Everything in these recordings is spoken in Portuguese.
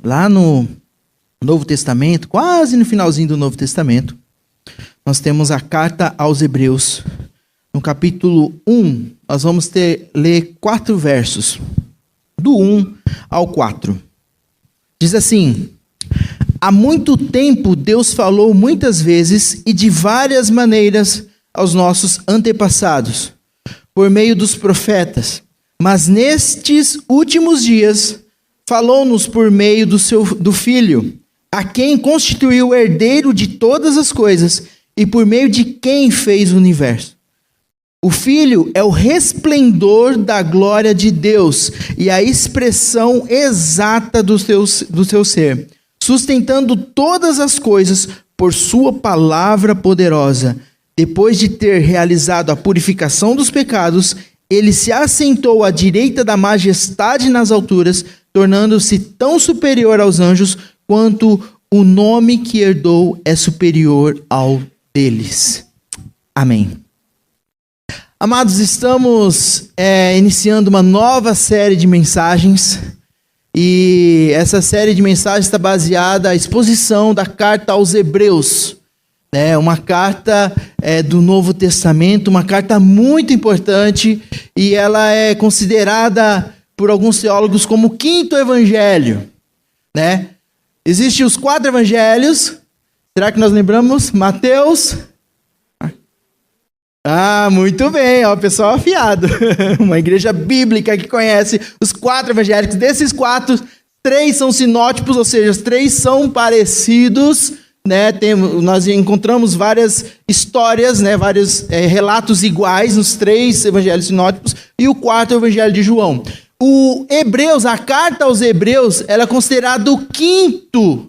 lá no Novo Testamento, quase no finalzinho do Novo Testamento, nós temos a carta aos Hebreus. No capítulo 1, nós vamos ler 4 versos, do 1 ao 4. Diz assim: há muito tempo Deus falou muitas vezes e de várias maneiras aos nossos antepassados, por meio dos profetas. Mas nestes últimos dias, falou-nos por meio do Filho, a quem constituiu o herdeiro de todas as coisas e por meio de quem fez o universo. O Filho é o resplendor da glória de Deus e a expressão exata do seu ser, sustentando todas as coisas por sua palavra poderosa. Depois de ter realizado a purificação dos pecados, ele se assentou à direita da majestade nas alturas, tornando-se tão superior aos anjos quanto o nome que herdou é superior ao deles. Amém. Amados, estamos iniciando uma nova série de mensagens, e essa série de mensagens está baseada na exposição da carta aos Hebreus. É uma carta do Novo Testamento, uma carta muito importante, e ela é considerada por alguns teólogos como o 5º evangelho, né? Existem os 4 evangelhos. Será que nós lembramos? Mateus. Muito bem, ó, pessoal afiado. Uma igreja bíblica que conhece os 4 evangélicos. Desses 4, 3 são sinótipos, ou seja, os 3 são parecidos, né? Nós encontramos várias histórias, né? Vários relatos iguais nos 3 evangelhos sinótipos, e o 4º é o evangelho de João. O Hebreus, a carta aos Hebreus, ela é considerada o 5º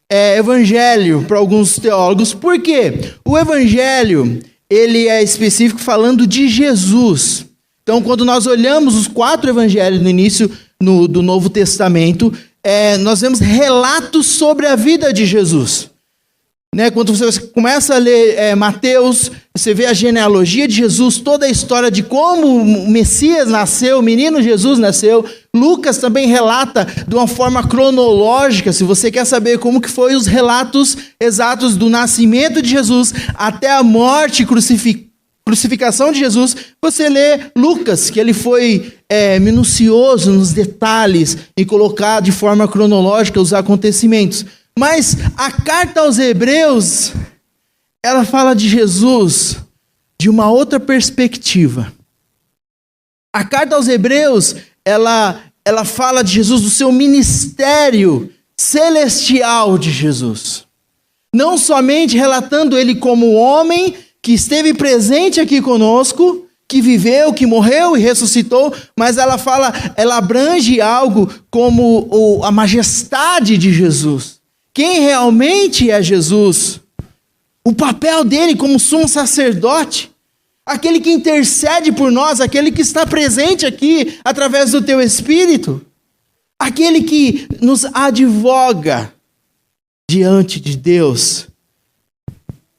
evangelho para alguns teólogos. Por quê? O evangelho, ele é específico falando de Jesus. Então, quando nós olhamos os 4 evangelhos no início do Novo Testamento, nós vemos relatos sobre a vida de Jesus. Né? Quando você começa a ler Mateus, você vê a genealogia de Jesus, toda a história de como o Messias nasceu, o menino Jesus nasceu. Lucas também relata de uma forma cronológica, se você quer saber como que foi os relatos exatos do nascimento de Jesus até a morte e crucificação de Jesus, você lê Lucas, que ele foi minucioso nos detalhes e colocar de forma cronológica os acontecimentos. Mas a carta aos Hebreus, ela fala de Jesus de uma outra perspectiva. A carta aos Hebreus, ela fala de Jesus, do seu ministério celestial de Jesus. Não somente relatando ele como homem que esteve presente aqui conosco, que viveu, que morreu e ressuscitou, mas ela abrange algo como a majestade de Jesus. Quem realmente é Jesus? O papel dele como sumo sacerdote, aquele que intercede por nós, aquele que está presente aqui através do teu Espírito, aquele que nos advoga diante de Deus,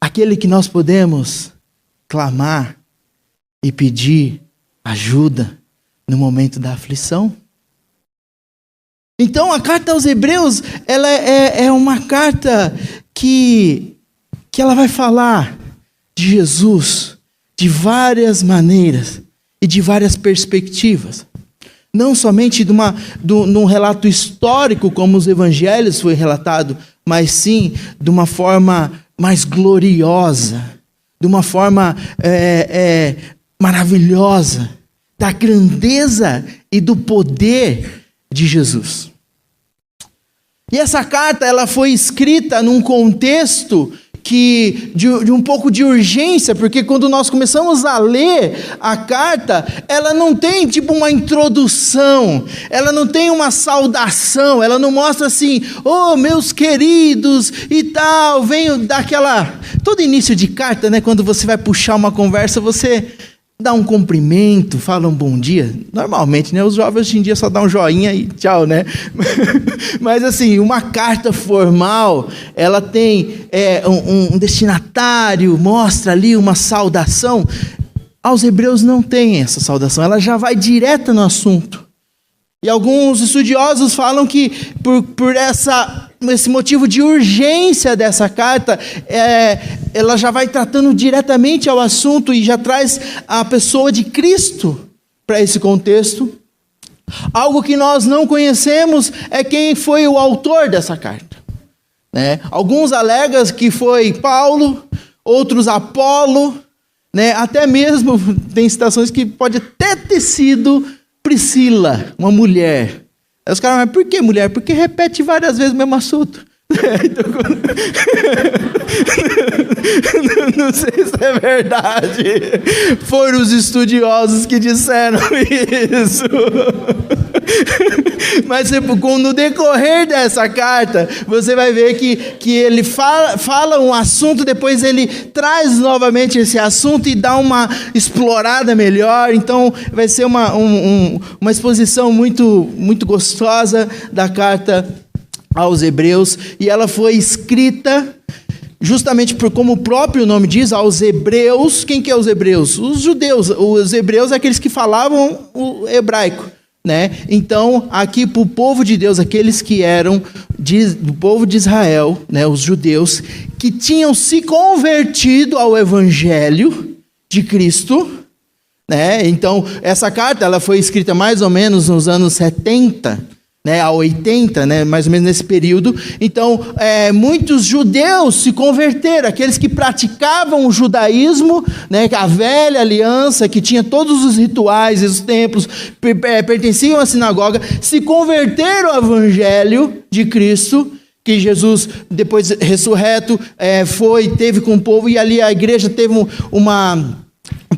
aquele que nós podemos clamar e pedir ajuda no momento da aflição. Então, a carta aos Hebreus, ela é uma carta que ela vai falar de Jesus de várias maneiras e de várias perspectivas. Não somente num relato histórico, como os evangelhos foi relatado, mas sim de uma forma mais gloriosa, de uma forma maravilhosa, da grandeza e do poder de Jesus. E essa carta, ela foi escrita num contexto de um pouco de urgência, porque quando nós começamos a ler a carta, ela não tem tipo uma introdução, ela não tem uma saudação, ela não mostra assim, oh, meus queridos e tal, venho daquela... Todo início de carta, né, quando você vai puxar uma conversa, você dá um cumprimento, fala um bom dia. Normalmente, né? Os jovens hoje em dia só dão um joinha e tchau, né? Mas assim, uma carta formal, ela tem um destinatário, mostra ali uma saudação. Aos Hebreus não tem essa saudação, ela já vai direta no assunto. E alguns estudiosos falam que por esse motivo de urgência dessa carta, ela já vai tratando diretamente ao assunto e já traz a pessoa de Cristo para esse contexto. Algo que nós não conhecemos é quem foi o autor dessa carta, né? Alguns alegam que foi Paulo, outros Apolo, né? Até mesmo tem citações que pode até ter sido Priscila, uma mulher. Aí os caras, mas por que mulher? Porque repete várias vezes o mesmo assunto. Então, não sei se é verdade. Foram os estudiosos que disseram isso. Mas no decorrer dessa carta, você vai ver que ele fala um assunto, depois ele traz novamente esse assunto e dá uma explorada melhor. Então vai ser uma exposição muito, muito gostosa da carta aos Hebreus, e ela foi escrita justamente como o próprio nome diz, aos hebreus. Quem que é os hebreus? Os judeus. Os hebreus é aqueles que falavam o hebraico, né? Então, aqui para o povo de Deus, aqueles que eram do povo de Israel, né? Os judeus, que tinham se convertido ao evangelho de Cristo, né? Então, essa carta ela foi escrita mais ou menos nos anos 70, né, a 80, né, mais ou menos nesse período. Então, muitos judeus se converteram, aqueles que praticavam o judaísmo, né, a velha aliança, que tinha todos os rituais e os templos, pertenciam à sinagoga, se converteram ao evangelho de Cristo, que Jesus, depois ressurreto, teve com o povo, e ali a igreja teve uma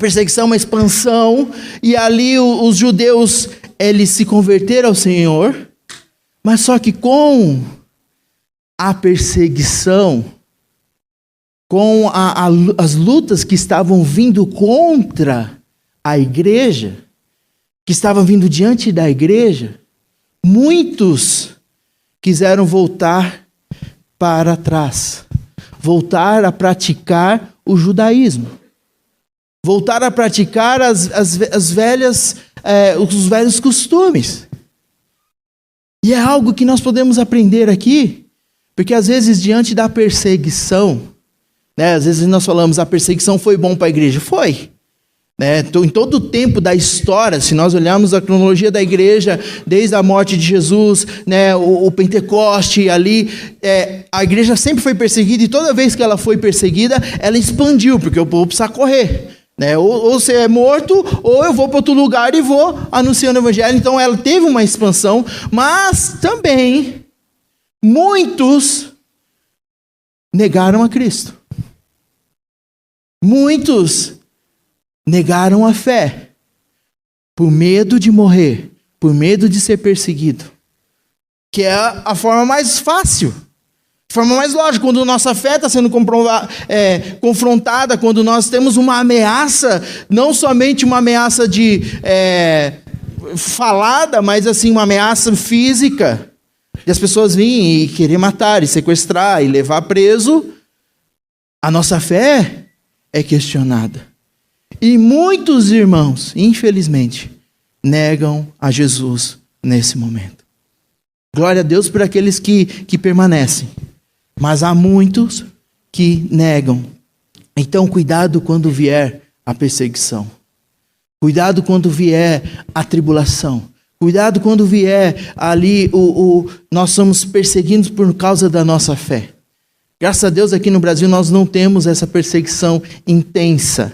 perseguição, uma expansão, e ali os judeus, eles se converteram ao Senhor. Mas só que com a perseguição, com as lutas que estavam vindo contra a igreja, que estavam vindo diante da igreja, muitos quiseram voltar para trás, voltar a praticar o judaísmo, voltar a praticar os velhos costumes. E é algo que nós podemos aprender aqui, porque às vezes diante da perseguição, né, às vezes nós falamos a perseguição foi bom para a igreja. Foi. Né? Em todo o tempo da história, se nós olharmos a cronologia da igreja, desde a morte de Jesus, né, o Pentecoste ali, a igreja sempre foi perseguida, e toda vez que ela foi perseguida, ela expandiu, porque o povo precisa correr. Né? Ou você é morto, ou eu vou para outro lugar e vou anunciando o evangelho. Então ela teve uma expansão, mas também muitos negaram a Cristo. Muitos negaram a fé por medo de morrer, por medo de ser perseguido, que é a forma mais fácil. De forma mais lógica, quando nossa fé está sendo confrontada, quando nós temos uma ameaça, não somente uma ameaça falada, mas assim, uma ameaça física, de as pessoas virem e querer matar, e sequestrar, e levar preso, a nossa fé é questionada. E muitos irmãos, infelizmente, negam a Jesus nesse momento. Glória a Deus por aqueles que permanecem. Mas há muitos que negam. Então, cuidado quando vier a perseguição. Cuidado quando vier a tribulação. Cuidado quando vier ali nós somos perseguidos por causa da nossa fé. Graças a Deus aqui no Brasil nós não temos essa perseguição intensa,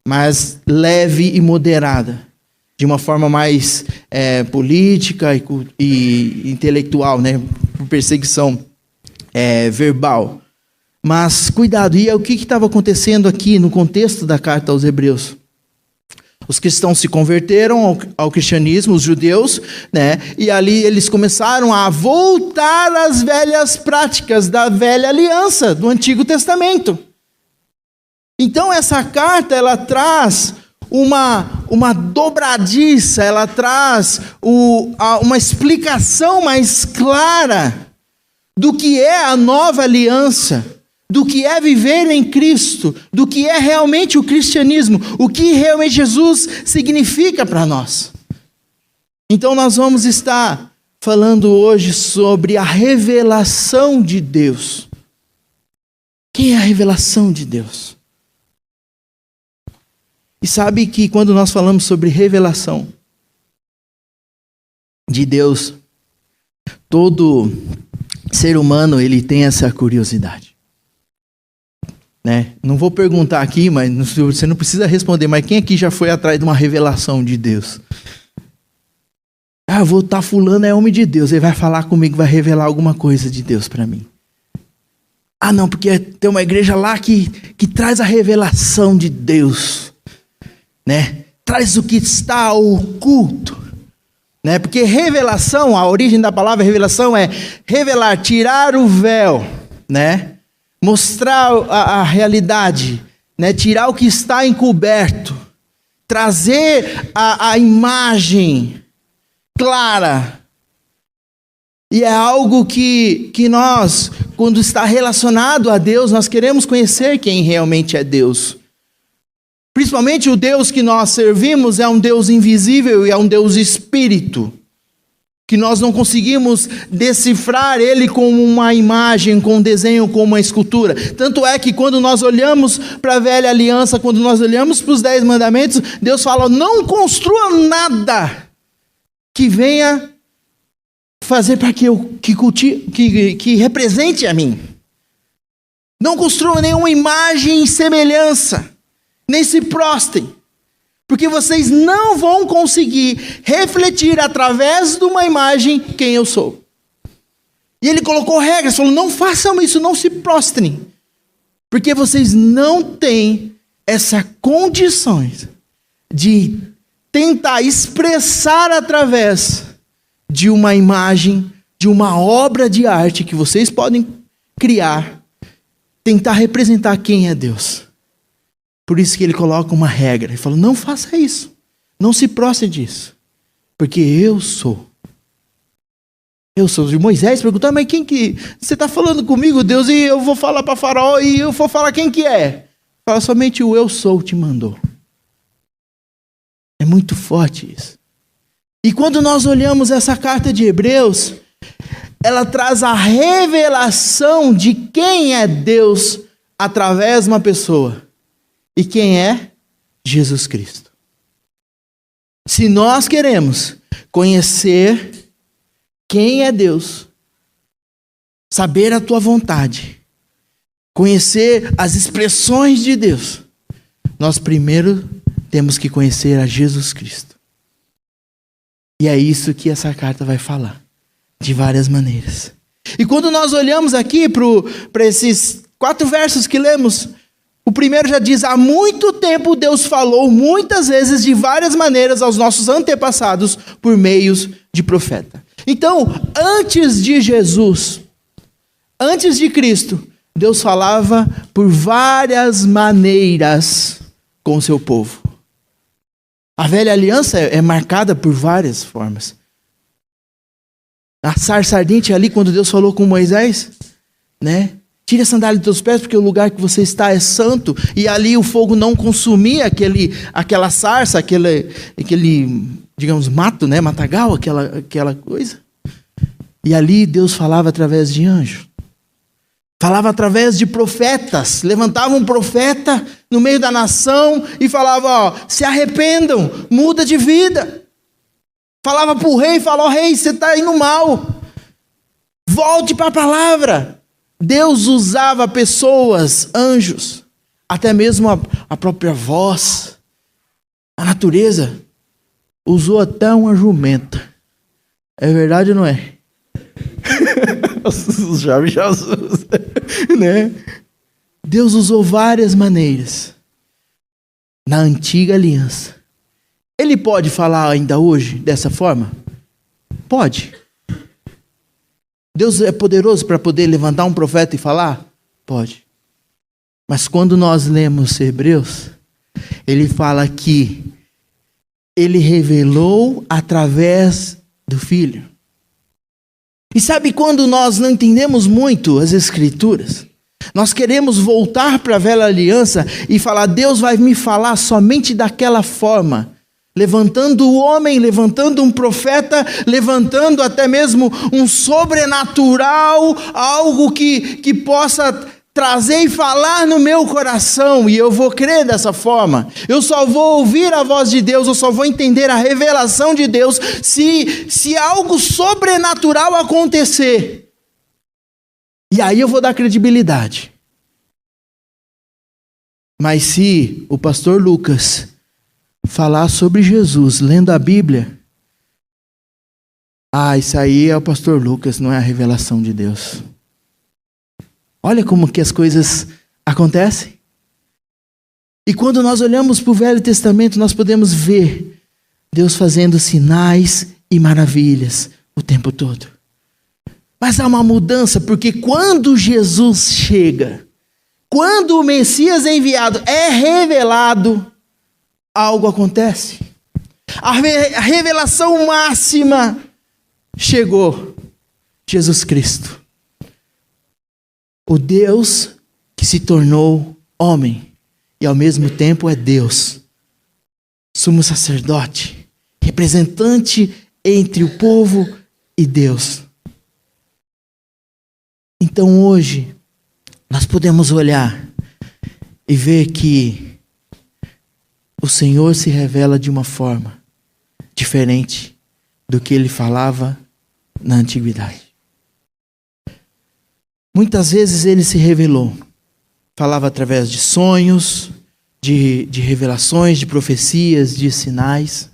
mas leve e moderada, de uma forma mais política e intelectual, né? Por perseguição verbal. Mas cuidado, e o que estava acontecendo aqui no contexto da carta aos Hebreus? Os cristãos se converteram ao cristianismo, os judeus, né? E ali eles começaram a voltar às velhas práticas da velha aliança, do Antigo Testamento. Então essa carta, ela traz uma dobradiça, ela traz uma explicação mais clara do que é a nova aliança, do que é viver em Cristo, do que é realmente o cristianismo, o que realmente Jesus significa para nós. Então nós vamos estar falando hoje sobre a revelação de Deus. Quem é a revelação de Deus? E sabe que quando nós falamos sobre revelação de Deus, todo ser humano ele tem essa curiosidade. Né? Não vou perguntar aqui, mas você não precisa responder, mas quem aqui já foi atrás de uma revelação de Deus? Ah, vou estar fulano é homem de Deus, ele vai falar comigo, vai revelar alguma coisa de Deus para mim. Ah não, porque tem uma igreja lá que traz a revelação de Deus, né? Traz o que está oculto, né? Porque revelação, a origem da palavra revelação é revelar, tirar o véu, né? Mostrar a realidade, né? Tirar o que está encoberto, trazer a imagem clara. E é algo que nós, quando está relacionado a Deus, nós queremos conhecer quem realmente é Deus. Principalmente o Deus que nós servimos é um Deus invisível e é um Deus espírito. Que nós não conseguimos decifrar ele com uma imagem, com um desenho, com uma escultura. Tanto é que quando nós olhamos para a velha aliança, quando nós olhamos para os 10 mandamentos, Deus fala, não construa nada que venha fazer para que eu que represente a mim. Não construam nenhuma imagem e semelhança, nem se prostrem, porque vocês não vão conseguir refletir através de uma imagem quem eu sou. E ele colocou regras, falou, não façam isso, não se prostrem, porque vocês não têm essa condições de tentar expressar através de uma imagem, de uma obra de arte que vocês podem criar, tentar representar quem é Deus. Por isso que ele coloca uma regra. Ele falou, não faça isso. Não se prostre disso. Porque eu sou. Eu sou. E Moisés perguntou, mas quem que... Você está falando comigo, Deus, e eu vou falar para Faraó, e eu vou falar quem que é? Fala, somente o eu sou te mandou. É muito forte isso. E quando nós olhamos essa carta de Hebreus, ela traz a revelação de quem é Deus através de uma pessoa. E quem é? Jesus Cristo. Se nós queremos conhecer quem é Deus, saber a tua vontade, conhecer as expressões de Deus, nós primeiro temos que conhecer a Jesus Cristo. E é isso que essa carta vai falar, de várias maneiras. E quando nós olhamos aqui para esses 4 versos que lemos, o primeiro já diz, há muito tempo Deus falou muitas vezes de várias maneiras aos nossos antepassados por meios de profeta. Então, antes de Jesus, antes de Cristo, Deus falava por várias maneiras com o seu povo. A velha aliança é marcada por várias formas. A sarça ardente ali, quando Deus falou com Moisés, né? Tire a sandália dos teus pés, porque o lugar que você está é santo. E ali o fogo não consumia aquela sarça, aquele, digamos, mato, né? Matagal, aquela coisa. E ali Deus falava através de anjos. Falava através de profetas. Levantava um profeta no meio da nação e falava, ó, se arrependam, muda de vida. Falava para o rei, falou, rei, você está indo mal. Volte para a palavra. Deus usava pessoas, anjos, até mesmo a própria voz. A natureza usou até uma jumenta. É verdade ou não é? Jesus, né? Deus usou várias maneiras na antiga aliança. Ele pode falar ainda hoje dessa forma? Pode. Deus é poderoso para poder levantar um profeta e falar? Pode. Mas quando nós lemos Hebreus, ele fala que ele revelou através do Filho. E sabe quando nós não entendemos muito as Escrituras? Nós queremos voltar para a velha aliança e falar, Deus vai me falar somente daquela forma. levantando o homem, levantando um profeta, levantando até mesmo um sobrenatural, algo que possa trazer e falar no meu coração, e eu vou crer dessa forma. Eu só vou ouvir a voz de Deus, eu só vou entender a revelação de Deus se algo sobrenatural acontecer. E aí eu vou dar credibilidade. Mas se o pastor Lucas falar sobre Jesus lendo a Bíblia, isso aí é o pastor Lucas, não é a revelação de Deus. Olha como que as coisas acontecem. E quando nós olhamos para o Velho Testamento, nós podemos ver Deus fazendo sinais e maravilhas o tempo todo. Mas há uma mudança, porque quando Jesus chega, quando o Messias é enviado, é revelado, algo acontece. A revelação máxima chegou. Jesus Cristo. O Deus que se tornou homem e ao mesmo tempo é Deus. Sumo sacerdote, representante entre o povo e Deus. Então hoje nós podemos olhar e ver que o Senhor se revela de uma forma diferente do que ele falava na antiguidade. Muitas vezes ele se revelou, falava através de sonhos, de revelações, de profecias, de sinais.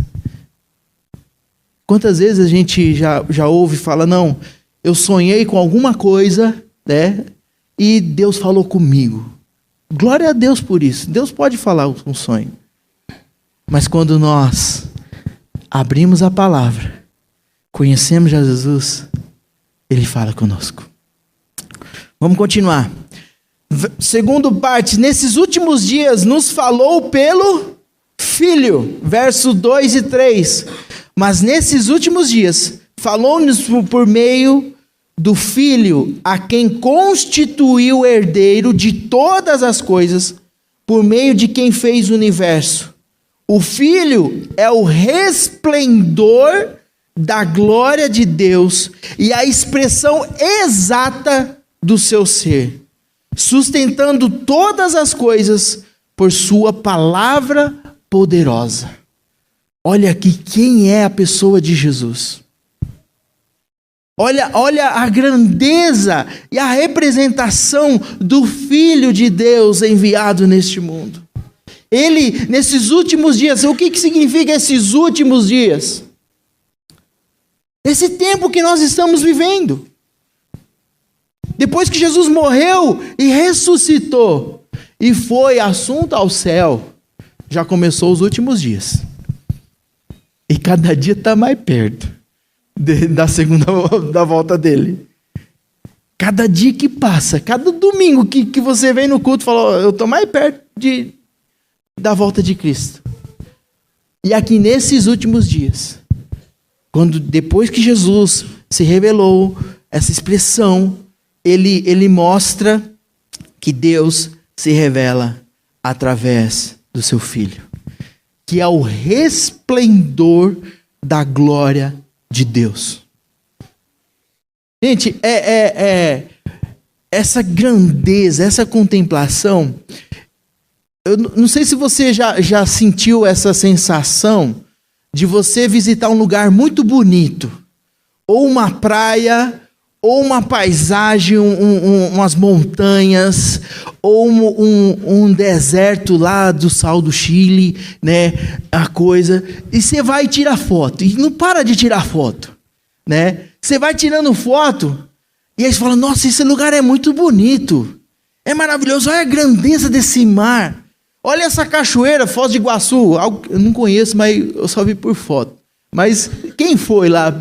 Quantas vezes a gente já ouve e fala, não, eu sonhei com alguma coisa, né? E Deus falou comigo. Glória a Deus por isso. Deus pode falar um sonho. Mas quando nós abrimos a palavra, conhecemos Jesus, ele fala conosco. Vamos continuar. Segundo parte, nesses últimos dias nos falou pelo Filho, verso 2 e 3. Mas nesses últimos dias, falou-nos por meio do Filho, a quem constituiu herdeiro de todas as coisas, por meio de quem fez o universo. O Filho é o resplendor da glória de Deus e a expressão exata do seu ser, sustentando todas as coisas por sua palavra poderosa. Olha aqui quem é a pessoa de Jesus. Olha a grandeza e a representação do Filho de Deus enviado neste mundo. Ele, nesses últimos dias, o que significa esses últimos dias? Esse tempo que nós estamos vivendo. Depois que Jesus morreu e ressuscitou e foi assunto ao céu, já começou os últimos dias. E cada dia está mais perto da volta dele. Cada dia que passa, cada domingo que você vem no culto, fala, eu estou mais perto da volta de Cristo. E aqui nesses últimos dias, depois que Jesus se revelou, essa expressão, ele mostra que Deus se revela através do seu Filho, que é o resplendor da glória de Deus. Gente, essa grandeza, essa contemplação, eu não sei se você já sentiu essa sensação de você visitar um lugar muito bonito, ou uma praia, ou uma paisagem, umas montanhas, ou um deserto lá do Sal do Chile, né? A coisa. E você vai e tira foto. E não para de tirar foto, né? Você vai tirando foto, e aí você fala, nossa, esse lugar é muito bonito. É maravilhoso, olha a grandeza desse mar. Olha essa cachoeira, Foz de Iguaçu. Eu não conheço, mas eu só vi por foto. Mas quem foi lá,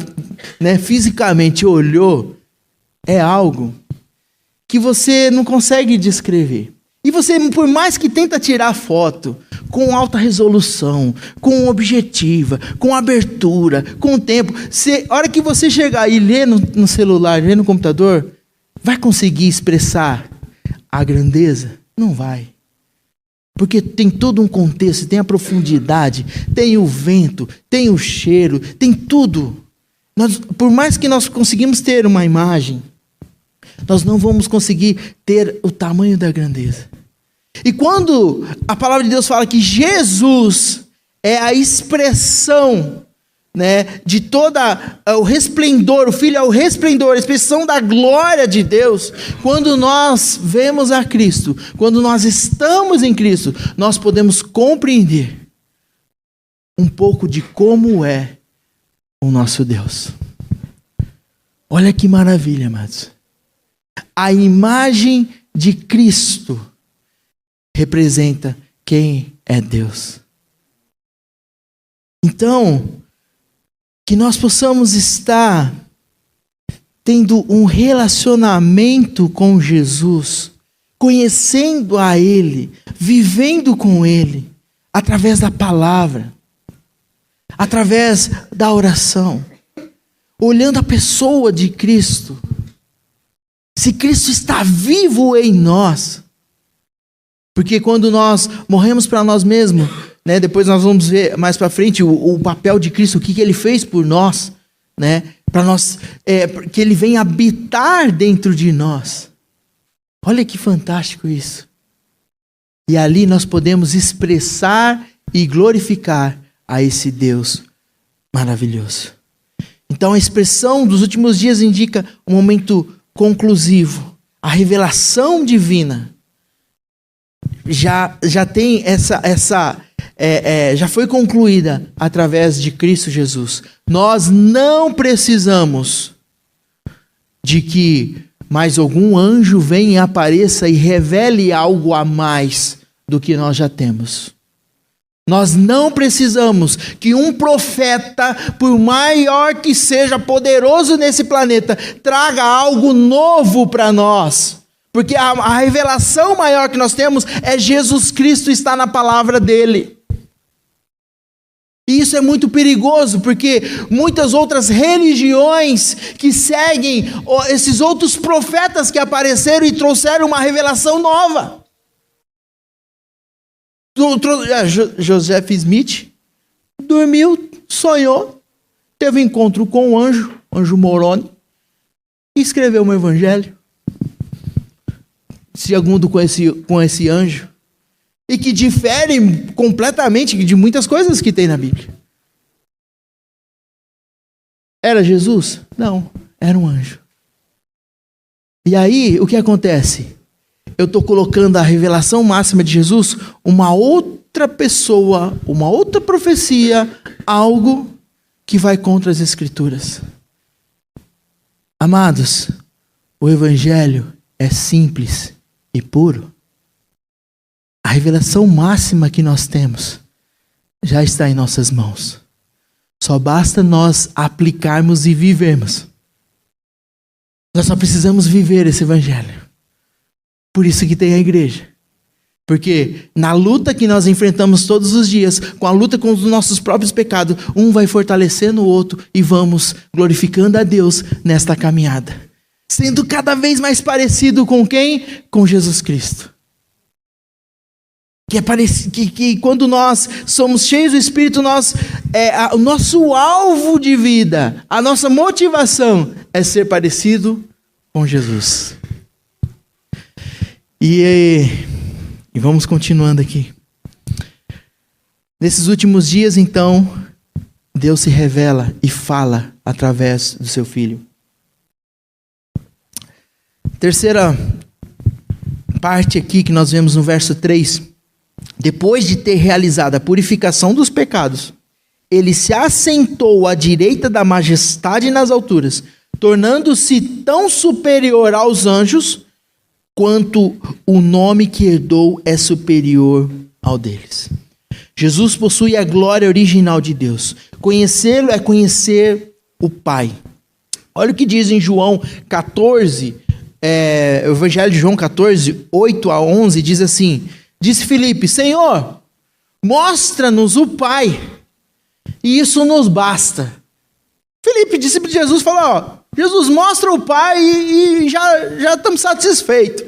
né, fisicamente olhou, é algo que você não consegue descrever. E você, por mais que tenta tirar foto com alta resolução, com objetiva, com abertura, com tempo, a hora que você chegar e ler no celular, ler no computador, vai conseguir expressar a grandeza? Não vai. Porque tem todo um contexto, tem a profundidade, tem o vento, tem o cheiro, tem tudo. Por mais que nós conseguimos ter uma imagem, nós não vamos conseguir ter o tamanho da grandeza. E quando a palavra de Deus fala que Jesus é a expressão, né, de toda o resplendor, o Filho é o resplendor, a expressão da glória de Deus. Quando nós vemos a Cristo, quando nós estamos em Cristo, nós podemos compreender um pouco de como é o nosso Deus. Olha que maravilha, amados. A imagem de Cristo representa quem é Deus. Então, que nós possamos estar tendo um relacionamento com Jesus, conhecendo a Ele, vivendo com Ele, através da palavra, através da oração, olhando a pessoa de Cristo. Se Cristo está vivo em nós, porque quando nós morremos para nós mesmos, né, depois nós vamos ver mais para frente o papel de Cristo, o que Ele fez por nós, né, para nós, que Ele vem habitar dentro de nós. Olha que fantástico isso. E ali nós podemos expressar e glorificar a esse Deus maravilhoso. Então a expressão dos últimos dias indica um momento conclusivo, a revelação divina. Já tem já foi concluída através de Cristo Jesus. Nós não precisamos de que mais algum anjo venha e apareça e revele algo a mais do que nós já temos. Nós não precisamos que um profeta, por maior que seja poderoso nesse planeta, traga algo novo para nós. Porque a revelação maior que nós temos é Jesus Cristo, está na palavra dele. E isso é muito perigoso, porque muitas outras religiões que seguem esses outros profetas que apareceram e trouxeram uma revelação nova. Joseph Smith dormiu, sonhou, teve um encontro com um anjo Moroni, e escreveu um evangelho. Segundo com esse anjo, e que difere completamente de muitas coisas que tem na Bíblia. Era Jesus? Não, era um anjo. E aí, o que acontece? Eu estou colocando a revelação máxima de Jesus, uma outra pessoa, uma outra profecia, algo que vai contra as Escrituras. Amados, o Evangelho é simples e puro. A revelação máxima que nós temos já está em nossas mãos. Só basta nós aplicarmos e vivermos. Nós só precisamos viver esse evangelho. Por isso que tem a igreja. Porque na luta que nós enfrentamos todos os dias, com a luta com os nossos próprios pecados, um vai fortalecendo o outro e vamos glorificando a Deus nesta caminhada. Sendo cada vez mais parecido com quem? Com Jesus Cristo. Que quando nós somos cheios do Espírito, o nosso alvo de vida, a nossa motivação é ser parecido com Jesus. E vamos continuando aqui. Nesses últimos dias, então, Deus se revela e fala através do seu Filho. Terceira parte aqui que nós vemos no verso 3. Depois de ter realizado a purificação dos pecados, ele se assentou à direita da majestade nas alturas, tornando-se tão superior aos anjos, quanto o nome que herdou é superior ao deles. Jesus possui a glória original de Deus. Conhecê-lo é conhecer o Pai. Olha o que diz em João 14, o Evangelho de João 14, 8 a 11, diz assim: disse Filipe: Senhor, mostra-nos o Pai, e isso nos basta. Filipe, discípulo de Jesus, falou: Jesus, mostra o Pai e já estamos satisfeitos.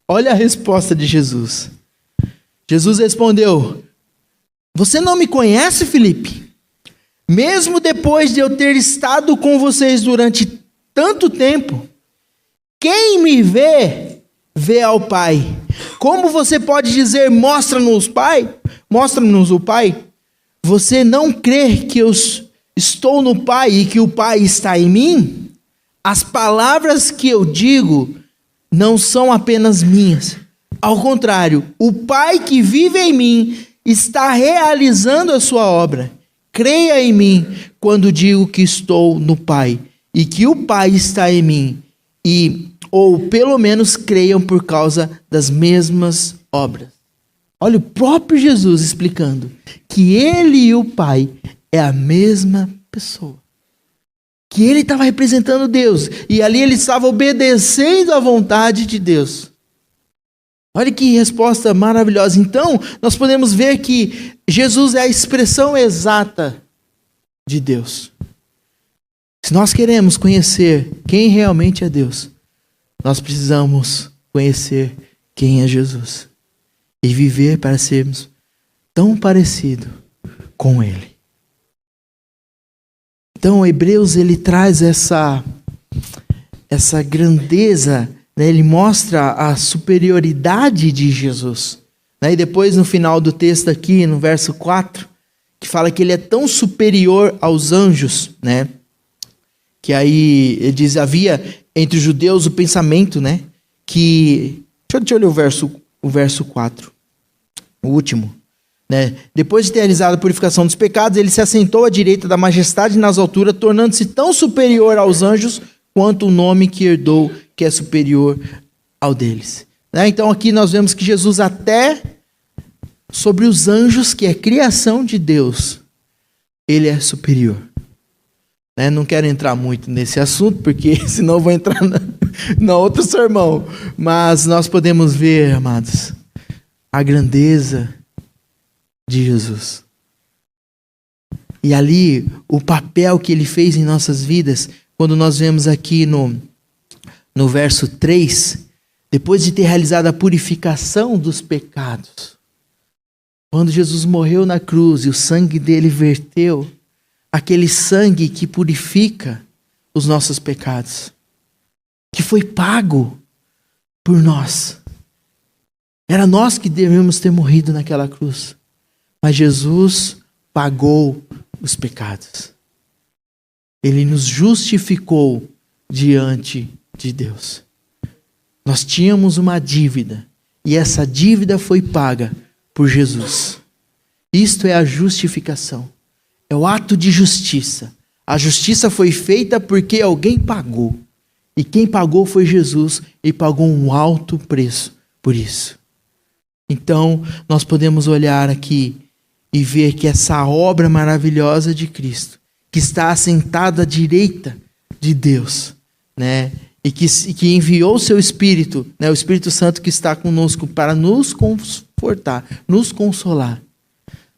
Olha a resposta de Jesus. Jesus respondeu: você não me conhece, Filipe? Mesmo depois de eu ter estado com vocês durante tanto tempo, quem me vê, vê ao Pai. Como você pode dizer, mostra-nos o Pai? Você não crê que eu estou no Pai e que o Pai está em mim? As palavras que eu digo não são apenas minhas. Ao contrário, o Pai que vive em mim está realizando a sua obra. Creia em mim quando digo que estou no Pai e que o Pai está em mim, ou pelo menos creiam por causa das mesmas obras. Olha o próprio Jesus explicando que ele e o Pai é a mesma pessoa. Que ele estava representando Deus e ali ele estava obedecendo à vontade de Deus. Olha que resposta maravilhosa. Então, nós podemos ver que Jesus é a expressão exata de Deus. Se nós queremos conhecer quem realmente é Deus, nós precisamos conhecer quem é Jesus e viver para sermos tão parecidos com Ele. Então, Hebreus ele traz essa grandeza, né? Ele mostra a superioridade de Jesus. Né? E depois, no final do texto aqui, no verso 4, que fala que ele é tão superior aos anjos, né? Que aí ele diz, havia entre os judeus o pensamento, né? Que... Deixa eu ler o verso 4, o último. Né? Depois de ter realizado a purificação dos pecados, ele se assentou à direita da majestade nas alturas, tornando-se tão superior aos anjos quanto o nome que herdou, que é superior ao deles. Né? Então aqui nós vemos que Jesus até sobre os anjos, que é criação de Deus, ele é superior. Né? Não quero entrar muito nesse assunto, porque senão eu vou entrar na outro sermão. Mas nós podemos ver, amados, a grandeza de Jesus. E ali, o papel que ele fez em nossas vidas, quando nós vemos aqui no verso 3, depois de ter realizado a purificação dos pecados, quando Jesus morreu na cruz e o sangue dele verteu, aquele sangue que purifica os nossos pecados, que foi pago por nós. Era nós que devíamos ter morrido naquela cruz. Mas Jesus pagou os pecados. Ele nos justificou diante de Deus. Nós tínhamos uma dívida e essa dívida foi paga por Jesus. Isto é a justificação. É o ato de justiça. A justiça foi feita porque alguém pagou. E quem pagou foi Jesus e pagou um alto preço por isso. Então, nós podemos olhar aqui e ver que essa obra maravilhosa de Cristo, que está assentado à direita de Deus, né? E que enviou o seu Espírito, né? O Espírito Santo que está conosco para nos confortar, nos consolar,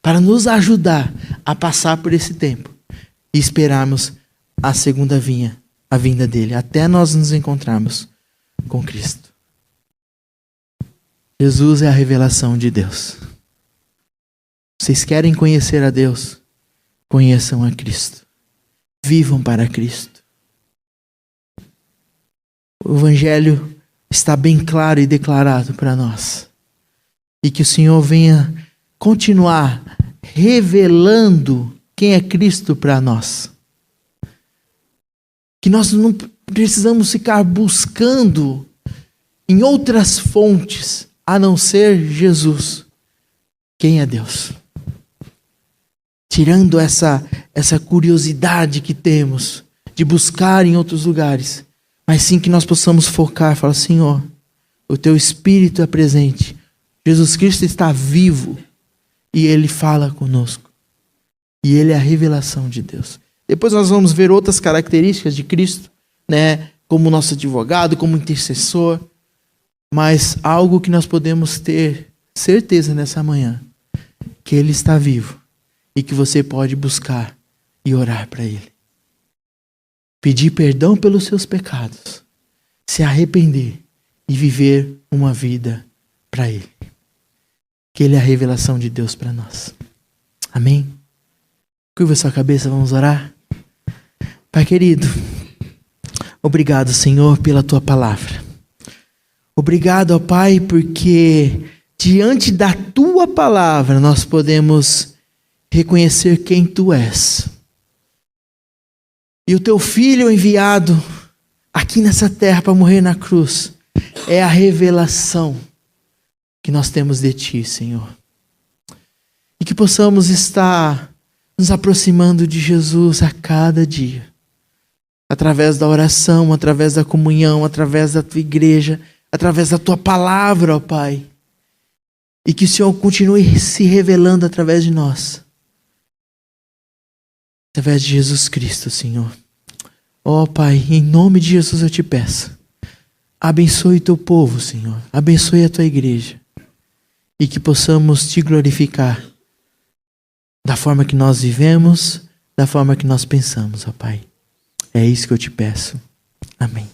para nos ajudar a passar por esse tempo e esperarmos a segunda vinda, a vinda dele, até nós nos encontrarmos com Cristo. Jesus é a revelação de Deus. Vocês querem conhecer a Deus? Conheçam a Cristo. Vivam para Cristo. O Evangelho está bem claro e declarado para nós. E que o Senhor venha continuar revelando quem é Cristo para nós. Que nós não precisamos ficar buscando em outras fontes, a não ser Jesus. Quem é Deus? Tirando essa curiosidade que temos de buscar em outros lugares, mas sim que nós possamos focar e falar, Senhor, o teu Espírito é presente. Jesus Cristo está vivo e Ele fala conosco. E Ele é a revelação de Deus. Depois nós vamos ver outras características de Cristo, né? Como nosso advogado, como intercessor. Mas algo que nós podemos ter certeza nessa manhã, que Ele está vivo e que você pode buscar e orar para Ele. Pedir perdão pelos seus pecados, se arrepender e viver uma vida para Ele. que Ele é a revelação de Deus para nós. Amém? Curva sua cabeça, vamos orar. Pai querido, obrigado, Senhor, pela Tua palavra. Obrigado, ó Pai, porque diante da Tua palavra nós podemos reconhecer quem Tu és. E o Teu Filho enviado aqui nessa terra para morrer na cruz é a revelação que nós temos de Ti, Senhor. E que possamos estar nos aproximando de Jesus a cada dia. Através da oração, através da comunhão, através da Tua igreja, através da Tua palavra, ó Pai. E que o Senhor continue se revelando através de nós. Através de Jesus Cristo, Senhor. Ó Pai, em nome de Jesus eu te peço. Abençoe Teu povo, Senhor. Abençoe a Tua igreja. E que possamos Te glorificar. Da forma que nós vivemos, da forma que nós pensamos, ó Pai. É isso que eu te peço. Amém.